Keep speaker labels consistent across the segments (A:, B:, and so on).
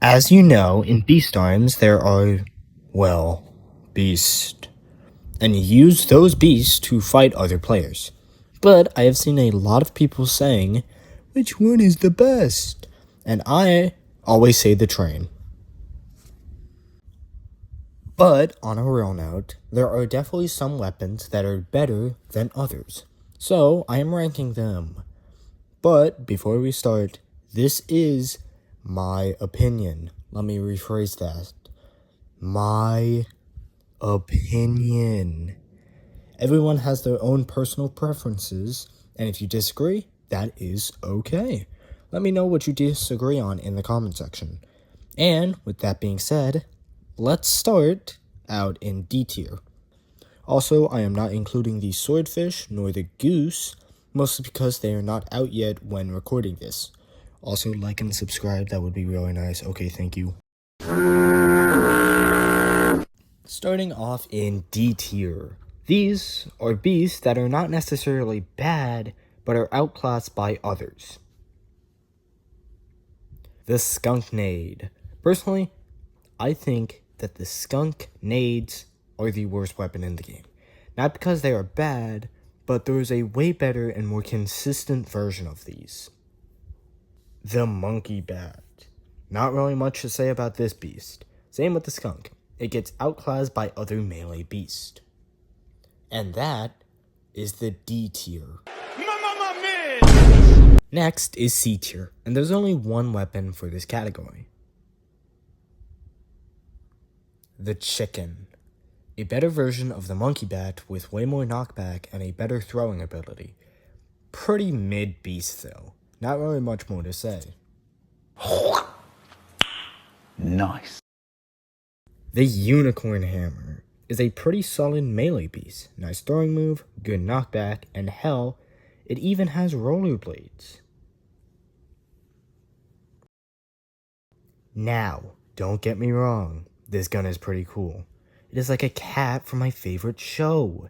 A: As you know, in Beast Arms, there are, well, beasts. And you use those beasts to fight other players. But I have seen a lot of people saying, which one is the best? And I always say the train. But on a real note, there are definitely some weapons that are better than others. So I am ranking them. But before we start, this is my opinion. Let me rephrase that. My opinion. Everyone has their own personal preferences, and if you disagree, that is okay. Let me know what you disagree on in the comment section. And with that being said, let's start out in D tier. Also, I am not including the swordfish nor the goose, mostly because they are not out yet when recording this. Also, like and subscribe, that would be really nice. Okay, thank you. Starting off in D tier. These are beasts that are not necessarily bad, but are outclassed by others. The skunk nade. Personally, I think that the skunk nades are the worst weapon in the game. Not because they are bad, but there is a way better and more consistent version of these. The monkey bat. Not really much to say about this beast. Same with the skunk. It gets outclassed by other melee beasts. And that is the D tier. Next is C tier, and there's only one weapon for this category. The chicken. A better version of the monkey bat with way more knockback and a better throwing ability. Pretty mid beast though. Not really much more to say.
B: Nice.
A: The unicorn hammer is a pretty solid melee piece. Nice throwing move, good knockback, and hell, it even has rollerblades. Now, don't get me wrong, this gun is pretty cool. It is like a cat from my favorite show.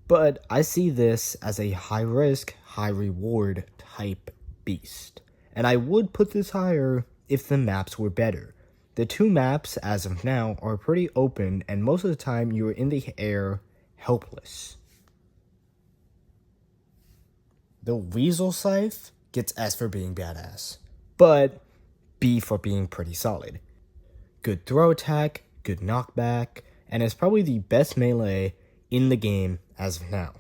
A: But I see this as a high risk, high reward type beast. And I would put this higher if the maps were better. The two maps, as of now, are pretty open, and most of the time you are in the air, helpless. The weasel scythe gets S for being badass, but B for being pretty solid. Good throw attack, good knockback, and is probably the best melee in the game as of now.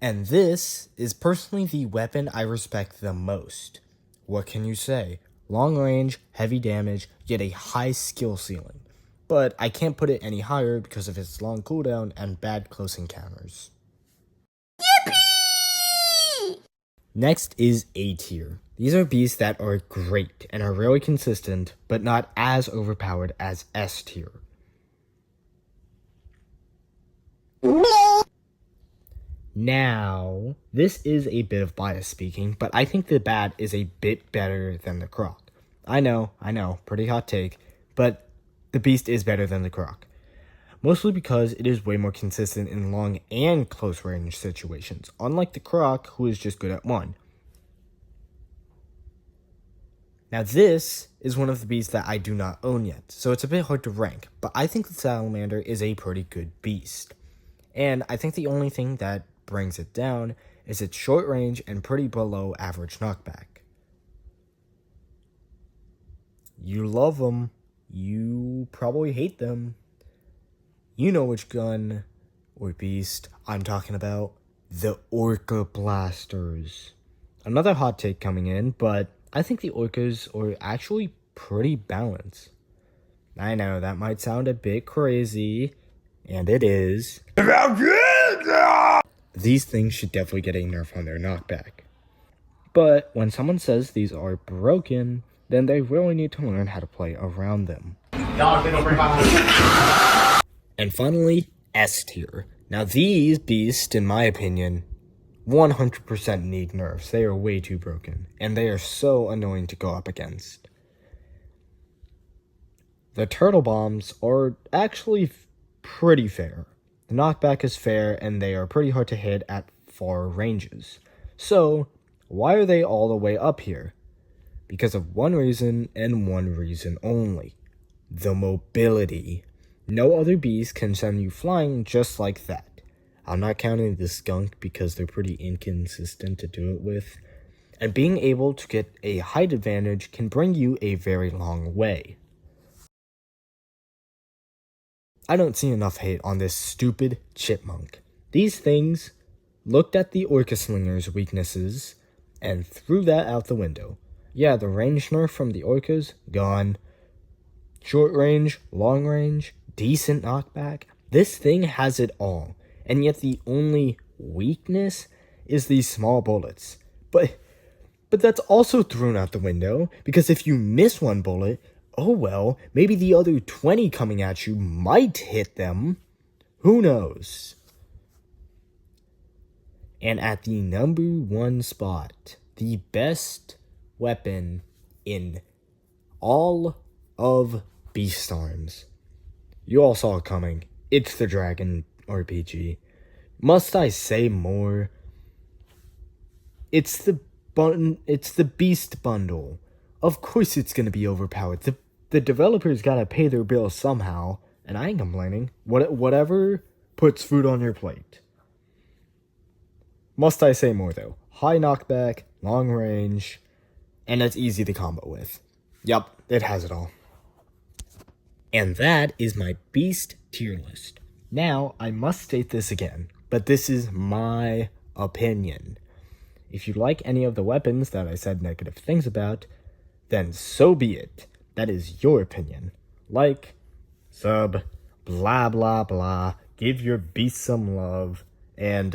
A: And this is personally the weapon I respect the most. What can you say? Long range, heavy damage, yet a high skill ceiling. But I can't put it any higher because of its long cooldown and bad close encounters. Yippee! Next is A tier. These are beasts that are great and are really consistent, but not as overpowered as S tier. Bleh. Now, this is a bit of bias speaking, but I think the bat is a bit better than the croc. I know, pretty hot take, but the beast is better than the croc. Mostly because it is way more consistent in long and close range situations, unlike the croc, who is just good at one. Now this is one of the beasts that I do not own yet, so it's a bit hard to rank, but I think the salamander is a pretty good beast. And I think the only thing that brings it down is its short range and pretty below average knockback. You love them, you probably hate them. You know which gun or beast I'm talking about. The Orca Blasters. Another hot take coming in, but I think the Orcas are actually pretty balanced. I know, that might sound a bit crazy, and it is. These things should definitely get a nerf on their knockback. But when someone says these are broken, then they really need to learn how to play around them. And finally, S tier. Now these beasts, in my opinion, 100% need nerfs. They are way too broken, and they are so annoying to go up against. The turtle bombs are actually pretty fair. The knockback is fair, and they are pretty hard to hit at far ranges. So, why are they all the way up here? because of one reason and one reason only: the mobility. No other beast can send you flying just like that. I'm not counting the skunk because they're pretty inconsistent to do it with. And being able to get a height advantage can bring you a very long way. I don't see enough hate on this stupid chipmunk. These things looked at the Orca Slinger's weaknesses and threw that out the window. Yeah, the range nerf from the Orcas, gone. Short range, long range, decent knockback. This thing has it all. And yet the only weakness is these small bullets. But that's also thrown out the window, because if you miss one bullet, oh well, maybe the other 20 coming at you might hit them. Who knows? And at the number 1 spot, the best weapon in all of Beast Arms. You all saw it coming. It's the Dragon RPG. Must I say more? It's the Beast Bundle. Of course it's gonna be overpowered. The developers gotta pay their bills somehow, and I ain't complaining. Whatever puts food on your plate. Must I say more though? High knockback, long range, and it's easy to combo with. Yup, it has it all. And that is my Beast tier list. Now, I must state this again, but this is my opinion. If you like any of the weapons that I said negative things about, then so be it. That is your opinion. Like, sub, blah blah blah, give your beast some love, and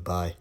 A: bye.